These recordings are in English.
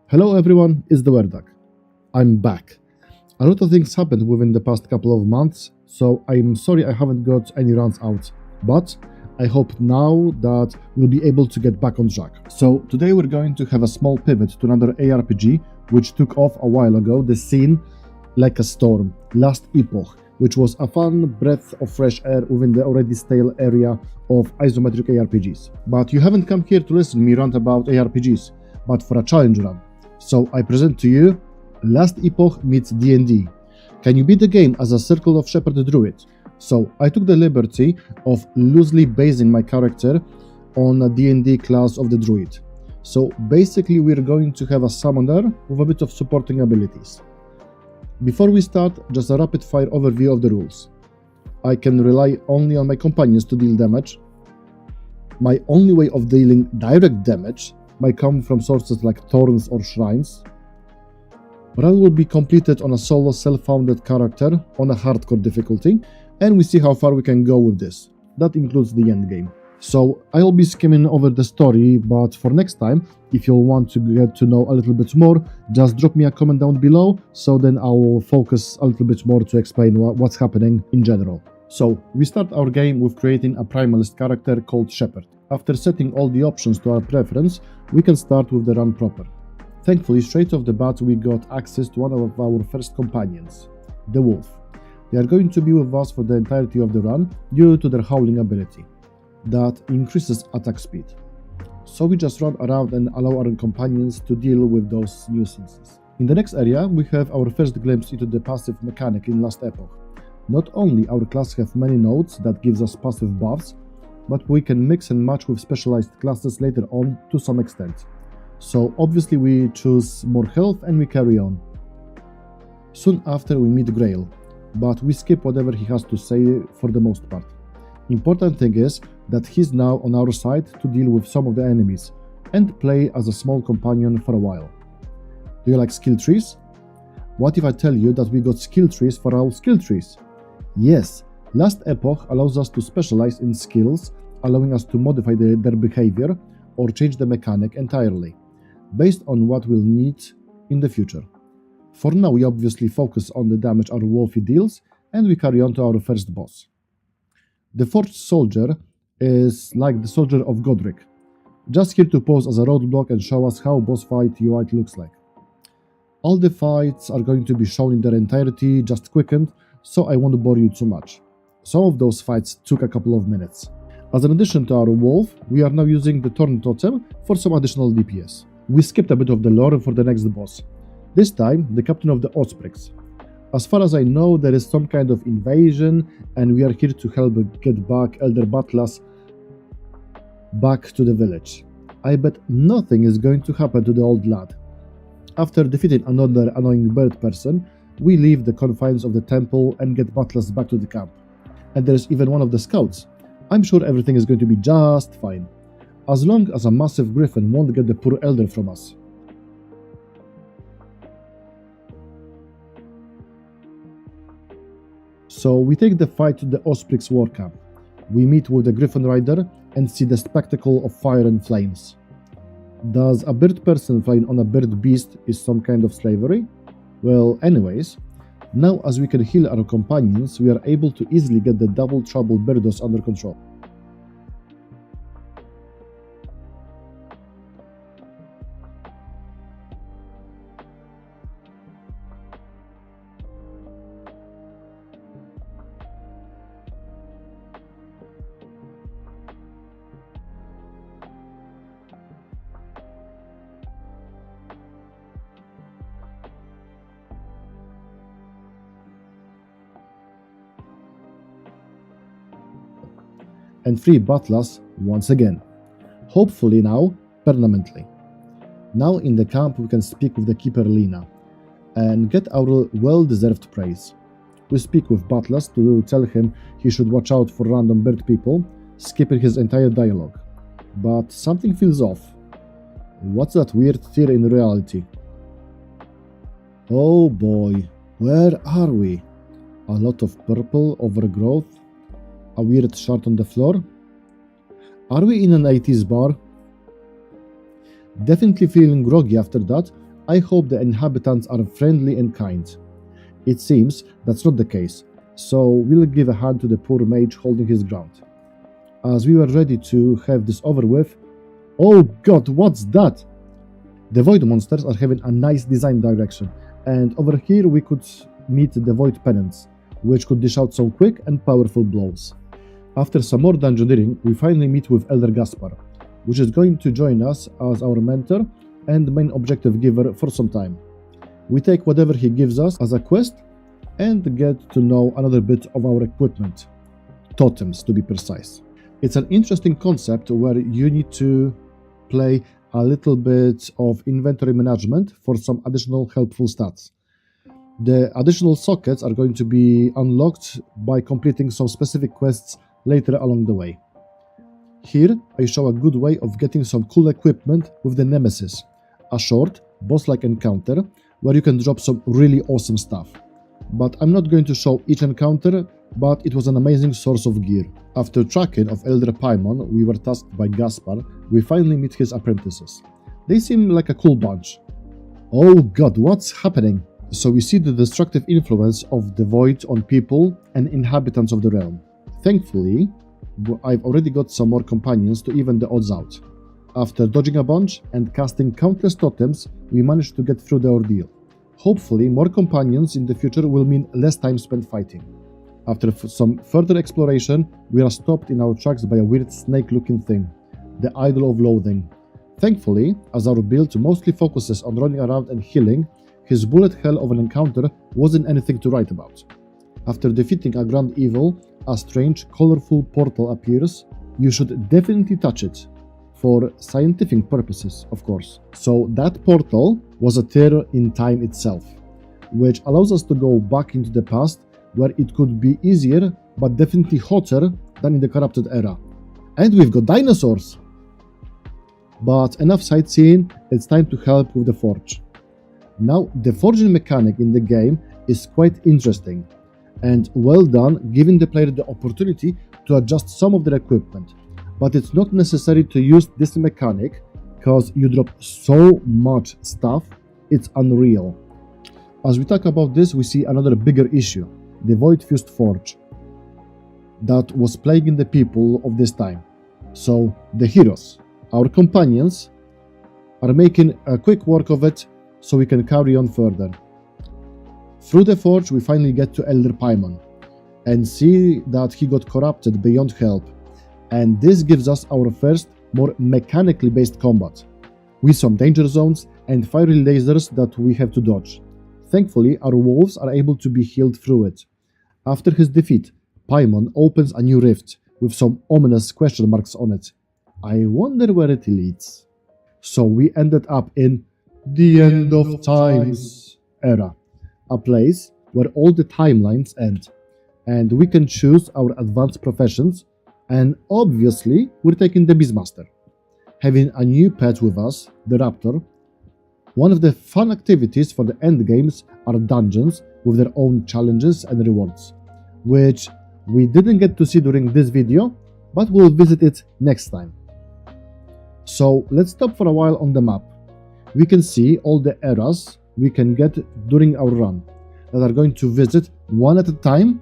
Hello everyone, it's the Werdak. I'm back. A lot of things happened within the past couple of months, so I'm sorry I haven't got any runs out, but I hope now that we'll be able to get back on track. So today we're going to have a small pivot to another ARPG which took off a while ago, the scene like a storm, Last Epoch, which was a fun breath of fresh air within the already stale area of isometric ARPGs. But you haven't come here to listen to me rant about ARPGs, but for a challenge run. So I present to you Last Epoch meets D&D. Can you beat the game as a Circle of Shepherd Druid? So I took the liberty of loosely basing my character on a D&D class of the Druid. So basically we're going to have a summoner with a bit of supporting abilities. Before we start, just a rapid fire overview of the rules. I can rely only on my companions to deal damage. My only way of dealing direct damage might come from sources like thorns or shrines. Run will be completed on a solo self-founded character on a hardcore difficulty, and we see how far we can go with this. That includes the endgame. So I'll be skimming over the story, but for next time, if you'll want to get to know a little bit more, just drop me a comment down below, so then I will focus a little bit more to explain what's happening in general. So we start our game with creating a primalist character called Shepherd. After setting all the options to our preference, we can start with the run proper. Thankfully, straight off the bat we got access to one of our first companions, the wolf. They are going to be with us for the entirety of the run due to their howling ability. That increases attack speed. So we just run around and allow our companions to deal with those nuisances. In the next area, we have our first glimpse into the passive mechanic in Last Epoch. Not only our class have many nodes that gives us passive buffs, but we can mix and match with specialized classes later on to some extent. So obviously we choose more health and we carry on. Soon after we meet Grail, but we skip whatever he has to say for the most part. Important thing is that he's now on our side to deal with some of the enemies and play as a small companion for a while. Do you like skill trees? What if I tell you that we got skill trees for our skill trees? Yes, Last Epoch allows us to specialize in skills, allowing us to modify their behavior or change the mechanic entirely, based on what we'll need in the future. For now, we obviously focus on the damage our wolfie deals, and we carry on to our first boss. The Forged Soldier is like the Soldier of Godric, just here to pose as a roadblock and show us how boss fight UI looks like. All the fights are going to be shown in their entirety, just quickened, so I won't bore you too much. Some of those fights took a couple of minutes. As an addition to our wolf, we are now using the Thorn Totem for some additional DPS. We skipped a bit of the lore for the next boss. This time, the Captain of the Ospreys. As far as I know, there is some kind of invasion, and we are here to help get back Elder Batlas back to the village. I bet nothing is going to happen to the old lad. After defeating another annoying bird person, we leave the confines of the temple and get Batlas back to the camp. And there's even one of the scouts. I'm sure everything is going to be just fine, as long as a massive griffin won't get the poor elder from us. So we take the fight to the Osprey's war camp. We meet with the Griffin Rider and see the spectacle of fire and flames. Does a bird person flying on a bird beast is some kind of slavery? Well, anyways, now as we can heal our companions, we are able to easily get the Double Trouble Birdos under control. And free Batlas once again. Hopefully now, permanently. Now in the camp we can speak with the Keeper Lina and get our well-deserved praise. We speak with Batlas to tell him he should watch out for random bird people, skipping his entire dialogue. But something feels off. What's that weird tear in reality? Oh boy, where are we? A lot of purple overgrowth. A weird shard on the floor? Are we in an 80s bar? Definitely feeling groggy after that, I hope the inhabitants are friendly and kind. It seems that's not the case, so we'll give a hand to the poor mage holding his ground. As we were ready to have this over with, oh god, what's that? The void monsters are having a nice design direction, and over here we could meet the void penance, which could dish out some quick and powerful blows. After some more dungeoneering, we finally meet with Elder Gaspar, which is going to join us as our mentor and main objective giver for some time. We take whatever he gives us as a quest and get to know another bit of our equipment. Totems, to be precise. It's an interesting concept where you need to play a little bit of inventory management for some additional helpful stats. The additional sockets are going to be unlocked by completing some specific quests later along the way. Here I show a good way of getting some cool equipment with the Nemesis, a short, boss-like encounter where you can drop some really awesome stuff. But I'm not going to show each encounter, but it was an amazing source of gear. After tracking of Elder Paimon, we were tasked by Gaspar, we finally meet his apprentices. They seem like a cool bunch. Oh god, what's happening? So we see the destructive influence of the void on people and inhabitants of the realm. Thankfully, I've already got some more companions to even the odds out. After dodging a bunch and casting countless totems, we managed to get through the ordeal. Hopefully, more companions in the future will mean less time spent fighting. After some further exploration, we are stopped in our tracks by a weird snake-looking thing, the Idol of Loathing. Thankfully, as our build mostly focuses on running around and healing, his bullet hell of an encounter wasn't anything to write about. After defeating a grand evil, a strange, colorful portal appears. You should definitely touch it, for scientific purposes, of course. So that portal was a tear in time itself, which allows us to go back into the past where it could be easier, but definitely hotter than in the corrupted era. And we've got dinosaurs! But enough sightseeing, it's time to help with the forge. Now, the forging mechanic in the game is quite interesting and well done, giving the player the opportunity to adjust some of their equipment. But it's not necessary to use this mechanic because you drop so much stuff, it's unreal. As we talk about this, we see another bigger issue, the void-fused forge that was plaguing the people of this time. So the heroes, our companions, are making a quick work of it so we can carry on further. Through the forge, we finally get to Elder Paimon and see that he got corrupted beyond help. And this gives us our first, more mechanically based combat, with some danger zones and fiery lasers that we have to dodge. Thankfully, our wolves are able to be healed through it. After his defeat, Paimon opens a new rift with some ominous question marks on it. I wonder where it leads. So we ended up in the End of Times era, a place where all the timelines end, and we can choose our advanced professions. And obviously, we're taking the Beastmaster. Having a new pet with us, the Raptor. One of the fun activities for the endgames are dungeons with their own challenges and rewards, which we didn't get to see during this video, but we'll visit it next time. So let's stop for a while on the map. We can see all the eras we can get during our run that are going to visit one at a time.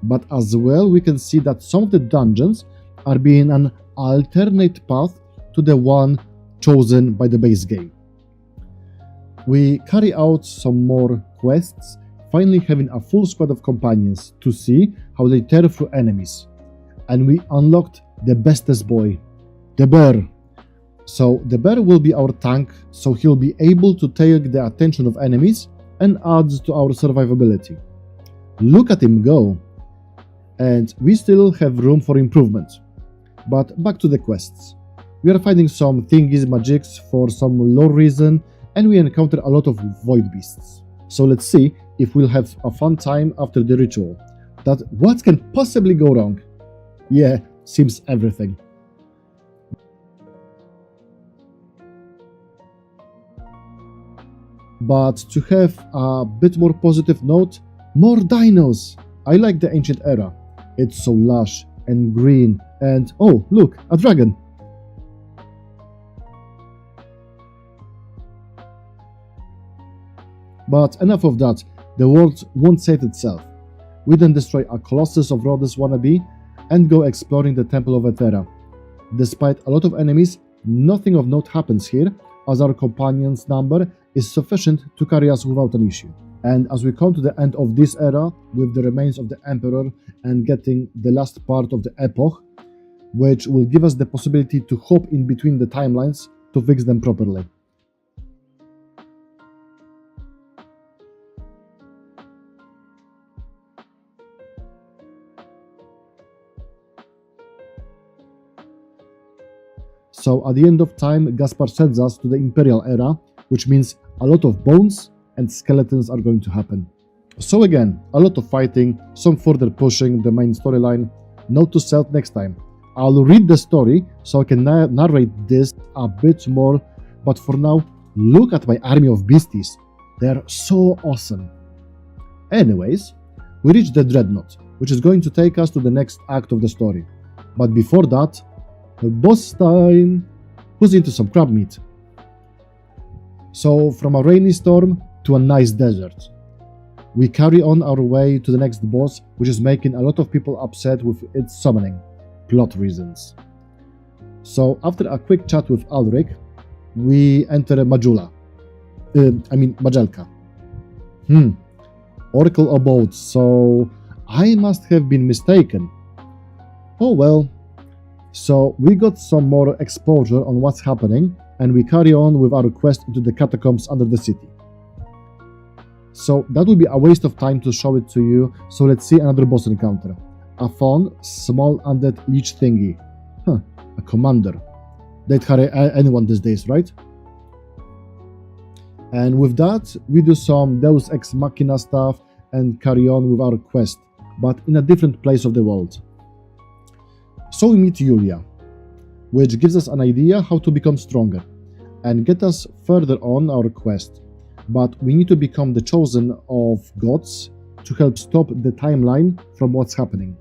But as well, we can see that some of the dungeons are being an alternate path to the one chosen by the base game. We carry out some more quests, finally having a full squad of companions to see how they tear through enemies. And we unlocked the bestest boy, the bear. So the bear will be our tank, so he'll be able to take the attention of enemies and adds to our survivability. Look at him go! And we still have room for improvement. But back to the quests. We are finding some thingies magics for some lore reason, and we encounter a lot of void beasts. So let's see if we'll have a fun time after the ritual. That what can possibly go wrong? Yeah, seems everything. But to have a bit more positive note, more dinos! I like the ancient era. It's so lush and green and oh, look, a dragon! But enough of that, the world won't save itself. We then destroy a Colossus of Rhodes wannabe and go exploring the Temple of Ethera. Despite a lot of enemies, nothing of note happens here, as our companions' number is sufficient to carry us without an issue. And as we come to the end of this era, with the remains of the Emperor and getting the last part of the Epoch, which will give us the possibility to hop in between the timelines to fix them properly. So at the end of time, Gaspar sends us to the Imperial era, which means a lot of bones and skeletons are going to happen. So again, a lot of fighting, some further pushing the main storyline. Note to self next time: I'll read the story so I can narrate this a bit more, but for now, look at my army of beasties. They're so awesome. Anyways, we reach the Dreadnought, which is going to take us to the next act of the story. But before that, boss time! Who's into some crab meat? So, from a rainy storm to a nice desert, we carry on our way to the next boss, which is making a lot of people upset with its summoning. Plot reasons. So, after a quick chat with Ulrich, we enter Majelka. Oracle Abode, so I must have been mistaken. Oh well. So we got some more exposure on what's happening, and we carry on with our quest into the catacombs under the city. So that would be a waste of time to show it to you, so let's see another boss encounter. A fun, small undead leech thingy. A commander. They'd carry anyone these days, right? And with that, we do some Deus Ex Machina stuff and carry on with our quest, but in a different place of the world. So we meet Julia, which gives us an idea how to become stronger and get us further on our quest. But we need to become the chosen of gods to help stop the timeline from what's happening.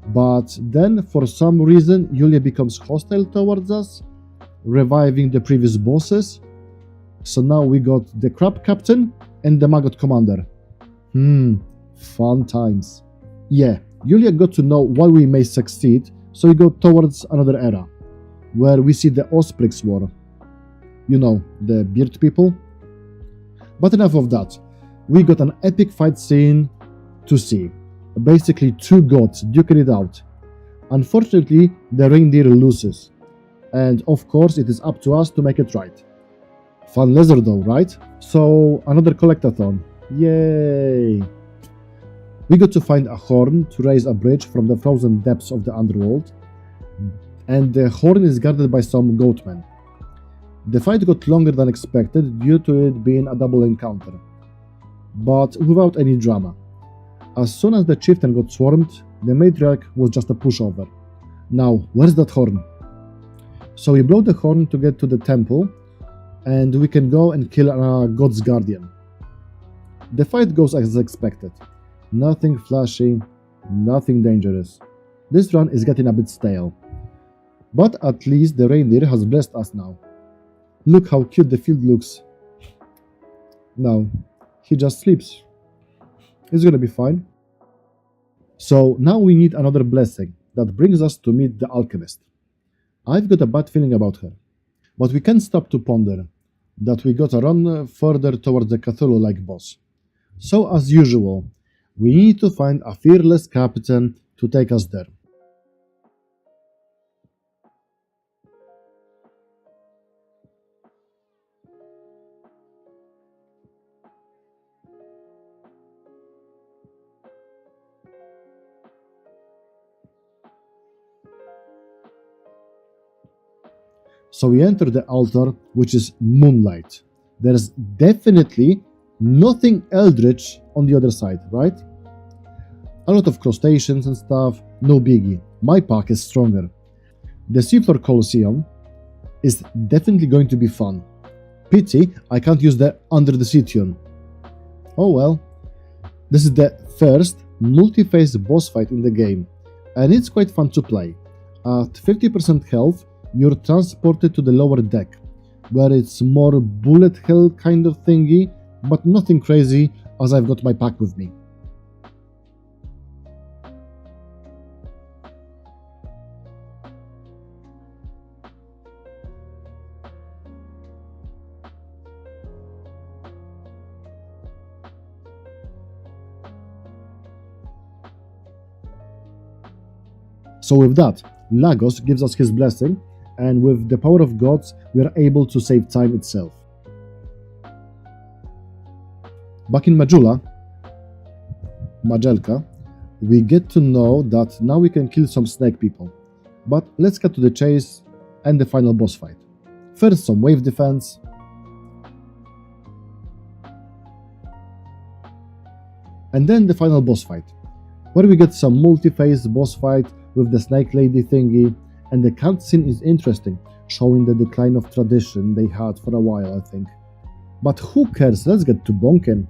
But then, for some reason, Julia becomes hostile towards us, reviving the previous bosses. So now we got the Crab Captain and the Maggot Commander. Fun times. Yeah. Julia got to know why we may succeed, so we go towards another era, where we see the Osprix War. You know, the beard people. But enough of that. We got an epic fight scene to see. Basically, two gods duking it out. Unfortunately, the reindeer loses. And of course, it is up to us to make it right. Fun leather though, right? So, another collectathon. Yay! We got to find a horn to raise a bridge from the frozen depths of the underworld, and the horn is guarded by some goatmen. The fight got longer than expected due to it being a double encounter, but without any drama. As soon as the chieftain got swarmed, the matriarch was just a pushover. Now, where's that horn? So we blow the horn to get to the temple, and we can go and kill a god's guardian. The fight goes as expected. Nothing flashy, nothing dangerous. This run is getting a bit stale. But at least the reindeer has blessed us now. Look how cute the field looks. Now, he just sleeps. It's gonna be fine. So now we need another blessing that brings us to meet the alchemist. I've got a bad feeling about her. But we can't stop to ponder that we gotta run further towards the Cthulhu-like boss. So as usual, we need to find a fearless captain to take us there. So we enter the altar, which is moonlight. There's definitely nothing eldritch on the other side, right? A lot of crustaceans and stuff, no biggie. My pack is stronger. The Seafloor Colosseum is definitely going to be fun. Pity I can't use the Under the Sea tune. Oh well. This is the first multi-phase boss fight in the game, and it's quite fun to play. At 50% health, you're transported to the lower deck, where it's more bullet hell kind of thingy, but nothing crazy as I've got my pack with me. So with that, Lagos gives us his blessing, and with the power of gods, we are able to save time itself. Back in Majelka, we get to know that now we can kill some snake people. But let's get to the chase and the final boss fight. First, some wave defense. And then the final boss fight, where we get some multi-phase boss fight with the snake lady thingy, and the cutscene is interesting, showing the decline of tradition they had for a while, I think. But who cares, let's get to bonking.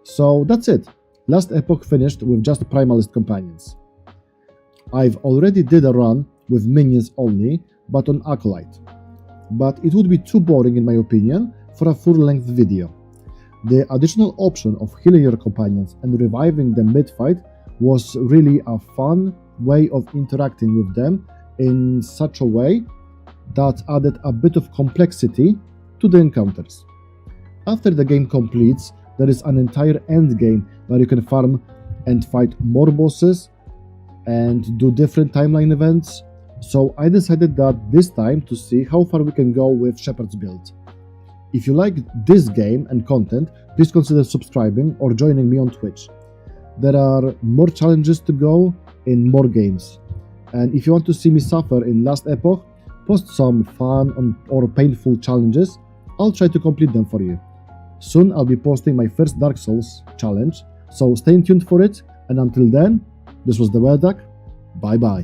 So that's it. Last Epoch finished with just Primalist companions. I've already did a run with minions only, but on Acolyte. But it would be too boring in my opinion for a full-length video. The additional option of healing your companions and reviving them mid-fight was really a fun way of interacting with them in such a way that added a bit of complexity to the encounters. After the game completes, there is an entire end game where you can farm and fight more bosses and do different timeline events. So I decided that this time to see how far we can go with Shepherd's build. If you like this game and content, please consider subscribing or joining me on Twitch. There are more challenges to go in more games. And if you want to see me suffer in Last Epoch, post some fun or painful challenges. I'll try to complete them for you. Soon I'll be posting my first Dark Souls challenge, so stay tuned for it, and until then, this was the Werdak. Bye bye.